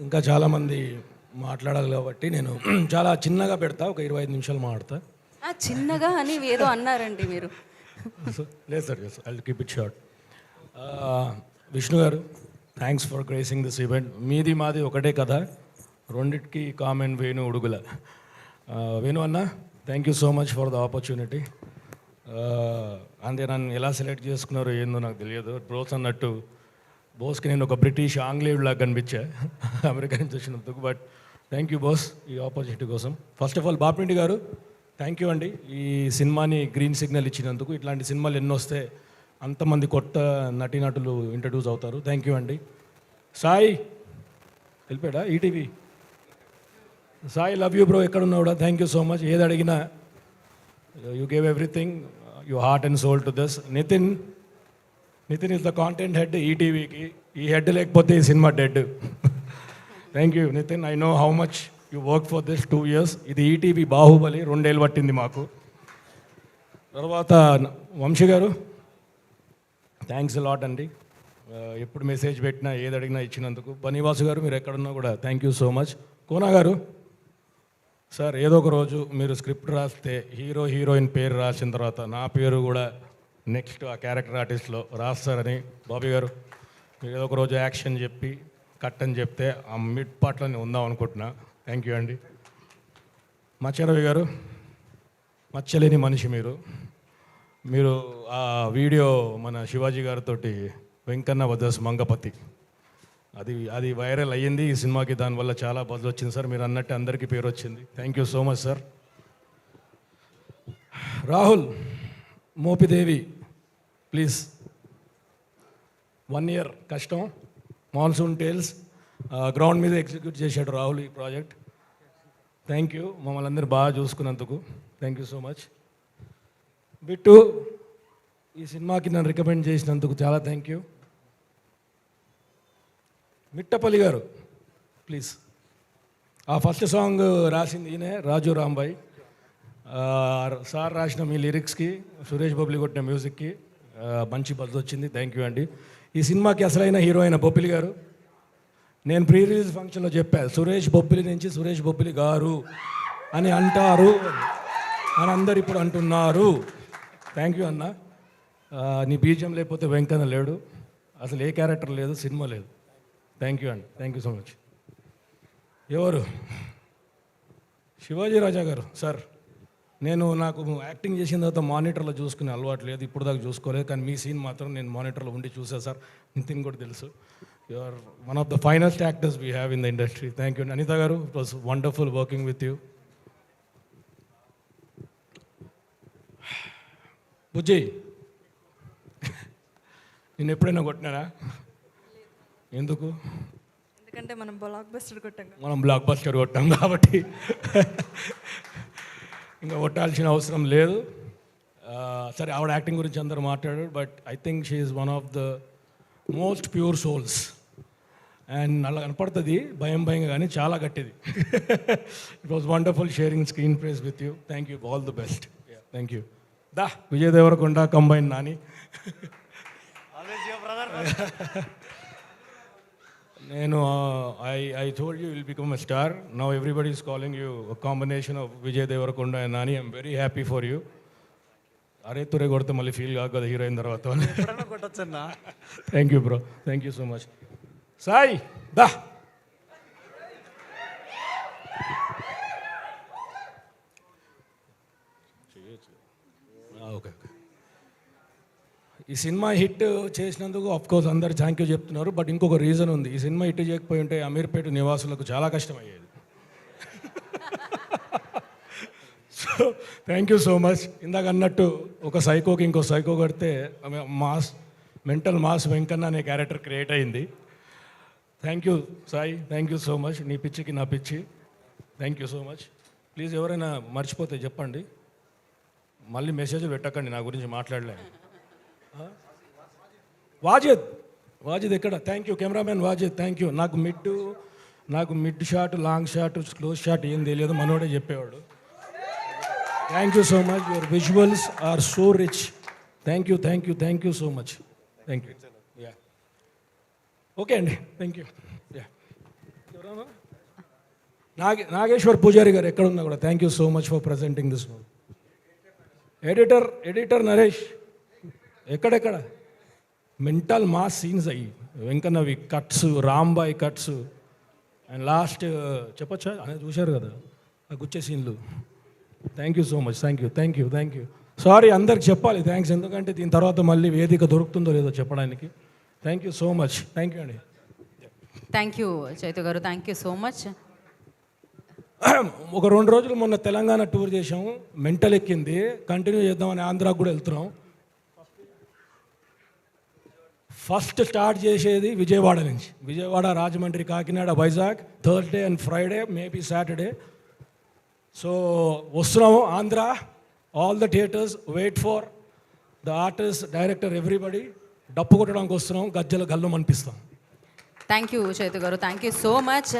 ఇంకా చాలామంది మాట్లాడాలి కాబట్టి నేను చాలా చిన్నగా పెడతా, ఒక 25 నిమిషాలు మాట్లాడతా. చిన్నగా అని ఏదో అన్నారండి మీరు. లేదు sir, I keep it short. Vishnu garu, thanks for gracing this event. మీది మాది ఒకటే కదా, రెండిటికి కామెంట్ వేణు ఉడుగుల. వేణు అన్న, thank you so much for the opportunity. అంటే నన్ను ఎలా సెలెక్ట్ చేసుకున్నారో ఏందో నాకు తెలియదు. బ్రోస్ అన్నట్టు బోస్కి నేను ఒక బ్రిటిష్ ఆంగ్లేయుడిలాగా కనిపించా అమెరికా నుంచి వచ్చినందుకు. బట్ థ్యాంక్ యూ బోస్ ఈ ఆపర్చునిటీ కోసం. ఫస్ట్ ఆఫ్ ఆల్ బాపిరెడ్డి గారు, థ్యాంక్ యూ అండి ఈ సినిమాని గ్రీన్ సిగ్నల్ ఇచ్చినందుకు. ఇట్లాంటి సినిమాలు ఎన్నో వస్తే అంతమంది కొత్త నటీనటులు ఇంట్రడ్యూస్ అవుతారు. థ్యాంక్ యూ అండి. సాయి వెళ్ళిపోయాడా ETV? Sai, love you bro, ఎక్కడున్నా కూడా థ్యాంక్ యూ సో మచ్. ఏది అడిగినా you gave everything, you heart and soul to this. Nitin is the content head ఈటీవీకి. ఈ హెడ్ లేకపోతే ఈ cinema dead. Thank you Nitin, I know how much you work for this 2 years. ఇది ETV Baahubali, 2 ఏళ్ళు పట్టింది మాకు. తర్వాత వంశీ గారు, థ్యాంక్స్ లాట్ అండి. ఎప్పుడు మెసేజ్ పెట్టినా ఏది అడిగినా ఇచ్చినందుకు. బనీవాసు గారు, మీరు ఎక్కడున్నా కూడా thank you so much. Kona గారు సార్, ఏదో ఒక రోజు మీరు స్క్రిప్ట్ రాస్తే హీరోయిన్ పేరు రాసిన తర్వాత నా పేరు కూడా నెక్స్ట్ ఆ క్యారెక్టర్ ఆర్టిస్ట్లో రాస్తారని. బాబీ గారు, మీరు ఏదో ఒక రోజు యాక్షన్ చెప్పి కట్ అని చెప్తే ఆ మిడ్ పార్ట్లోనే ఉందాం అనుకుంటున్నా. థ్యాంక్ యూ అండి. మచ్చరవి గారు, మచ్చలేని మనిషి మీరు ఆ వీడియో మన శివాజీ గారితో వెంకన్న వదస్ మంగపతి, అది వైరల్ అయ్యింది ఈ సినిమాకి. దానివల్ల చాలా బజ్ వచ్చింది సార్. మీరు అన్నట్టు అందరికీ పేరు వచ్చింది. Thank you so much sir. Rahul Mopidevi, please 1 year కష్టం, మాన్సూన్ టేల్స్ గ్రౌండ్ మీద ఎగ్జిక్యూట్ చేశాడు రాహుల్ ఈ ప్రాజెక్ట్. థ్యాంక్ యూ, మమ్మల్ని అందరూ బాగా చూసుకున్నందుకు thank you so much. Bittu, ఈ సినిమాకి నన్ను రికమెండ్ చేసినందుకు చాలా థ్యాంక్ యూ. మిట్టపల్లి గారు, ప్లీజ్. ఆ ఫస్ట్ సాంగ్ రాసింది ఈయనే, రాజు రాంబాయ్ సార్. రాసిన మీ లిరిక్స్కి, సురేష్ బొబ్బిలి కొట్టిన మ్యూజిక్కి మంచి బజ్ వచ్చింది. థ్యాంక్ యూ అండి. ఈ సినిమాకి అసలైన హీరోయిన్ బొబ్బిలి గారు. నేను ప్రీ రిలీజ్ ఫంక్షన్లో చెప్పాను, సురేష్ బొబ్బిలి నుంచి సురేష్ బొబ్బిలి గారు అని అంటారు అని అందరు ఇప్పుడు అంటున్నారు. థ్యాంక్ యూ అన్న. నీ బీజం లేకపోతే వెంకన్న లేడు, అసలు ఏ క్యారెక్టర్ లేదు, సినిమా లేదు. థ్యాంక్ యూ అండి, థ్యాంక్ యూ సో మచ్. ఎవరు? శివాజీ రాజా గారు సార్. నాకు యాక్టింగ్ చేసిన తర్వాత మానిటర్లో చూసుకునే అలవాటు లేదు, ఇప్పుడు దాకా చూసుకోలేదు. కానీ మీ సీన్ మాత్రం నేను మానిటర్లో ఉండి చూసా సార్. నితిన్ కూడా తెలుసు. You are one of the finest actors we have in the industry. Thank you. Anitha garu, it was wonderful working with you. Bujji, నేను ఎప్పుడైనా కొట్టినానా? ఎందుకు? ఎందుకంటే మనం బ్లాక్ బస్టర్ కొట్టాం కాబట్టి ఇంకా కొట్టాల్సిన అవసరం లేదు. సరే, ఆవిడ యాక్టింగ్ గురించి అందరూ మాట్లాడారు, but I think she is one of the most pure souls. And అలా కనపడుతుంది భయంగా, కానీ చాలా గట్టిది. It was wonderful sharing screen ప్లేస్ with you. Thank you, all the best. Thank you. Vijay Deverakonda combine Nani. నేను I told you will become a star. Now everybody is calling you a combination of Vijay Deverakonda and Nani. I'm very happy for you. అరే తురే కొడితే మళ్ళీ feel కాదు కదా heroine తర్వాత. Thank you bro, thank you so much. Sai దా. Okay, ఈ cinema hit చేసినందుకు కోర్స్ అందరు థ్యాంక్ యూ చెప్తున్నారు. బట్ ఇంకొక రీజన్ ఉంది. ఈ సినిమా హిట్ చేయకపోయి ఉంటే అమీర్పేట నివాసులకు చాలా కష్టమయ్యేది. So thank you so much. ఇందాక అన్నట్టు ఒక సైకోకి ఇంకో సైకో కడితే మెంటల్ మాస్ వెంకన్న అనే క్యారెక్టర్ క్రియేట్ అయింది. Thank you Sai, thank you so much. నీ పిచ్చికి నా పిచ్చి. Thank you so much. Please ఎవరైనా మర్చిపోతే చెప్పండి, మళ్ళీ మెసేజ్ పెట్టకండి నా గురించి మాట్లాడలే. వాజిద్ ఎక్కడ? Thank you cameraman Wajid, thank you. నాకు mid shot, long shot, close shot ఏం తెలియదు, మనోడే చెప్పేవాడు. Thank you so much. Your visuals are so rich. Thank you so much. Thank you. Yeah, okay అండి, thank you. Yeah. Nageshwar Pujari garu ఎక్కడున్నా కూడా thank you so much for presenting this movie. Editor Naresh ఎక్కడెక్కడ mental mass scenes అయ్యి వెంకన్నవి cuts, Rambai cuts and last చెప్పొచ్చా అనేది చూశారు కదా ఆ గుచ్చే సీన్లు. Thank you so much, thank you. Sorry అందరికి చెప్పాలి థ్యాంక్స్, ఎందుకంటే దీని తర్వాత మళ్ళీ వేదిక దొరుకుతుందో లేదో చెప్పడానికి. Thank you so much, thank you అండి. Thank you Chaitu garu, thank you so much. ఒక 2 రోజులు మొన్న తెలంగాణ టూర్ చేసాము, మెంటల్ ఎక్కింది, కంటిన్యూ చేద్దామని ఆంధ్రాకు కూడా వెళ్తున్నాం. ఫస్ట్ స్టార్ట్ చేసేది విజయవాడ నుంచి, Vijayawada, Rajahmundry, Kakinada, Vizag, Thursday and Friday, maybe Saturday. So వస్తున్నాము Andhra, all the theatres, wait for the artist, director, everybody. డప్పు కొట్టడానికి వస్తున్నాం, గజ్జలు గల్లం అనిపిస్తాం. Thank you Chaitu garu, thank you so much.